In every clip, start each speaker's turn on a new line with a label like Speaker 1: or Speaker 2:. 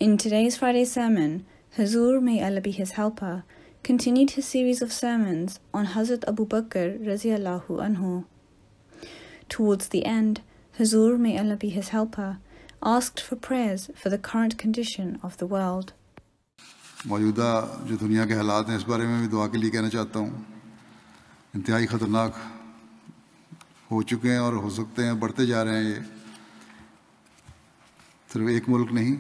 Speaker 1: In today's Friday sermon, Hazur, may Allah be his helper, continued his series of sermons on Hazrat Abu Bakr Raziyallahu Anhu. Towards the end, Hazur, may Allah be his helper, asked for prayers for the current condition of the world.
Speaker 2: موجودہ جو دنیا کے حالات ہیں اس بارے میں بھی دعا کے لیے کہنا چاہتا ہوں. انتہائی خطرناک ہو چکے ہیں اور ہو سکتے ہیں بڑھتے جا رہے ہیں. یہ صرف ایک ملک نہیں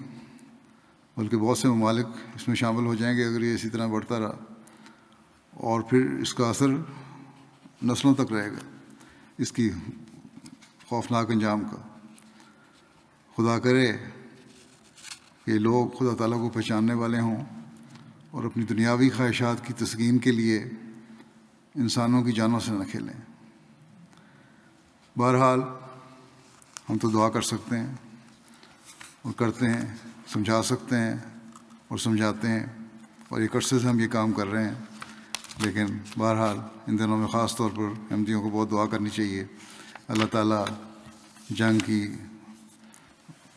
Speaker 2: بلکہ بہت سے ممالک اس میں شامل ہو جائیں گے اگر یہ اسی طرح بڑھتا رہا, اور پھر اس کا اثر نسلوں تک رہے گا اس کی خوفناک انجام کا. خدا کرے کہ لوگ خدا تعالیٰ کو پہچاننے والے ہوں اور اپنی دنیاوی خواہشات کی تسکین کے لیے انسانوں کی جانوں سے نہ کھیلیں. بہرحال ہم تو دعا کر سکتے ہیں اور کرتے ہیں, سمجھا سکتے ہیں اور سمجھاتے ہیں, اور ایک عرصے سے ہم یہ کام کر رہے ہیں. لیکن بہرحال ان دنوں میں خاص طور پر احمدیوں کو بہت دعا کرنی چاہیے. اللہ تعالیٰ جنگ کی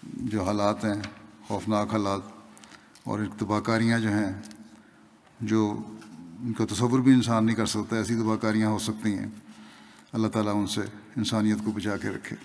Speaker 2: جو حالات ہیں, خوفناک حالات اور تباہ کاریاں جو ہیں, جو ان کا تصور بھی انسان نہیں کر سکتا, ایسی تباہ کاریاں ہو سکتی ہیں, اللہ تعالیٰ ان سے انسانیت کو بچا کے رکھے.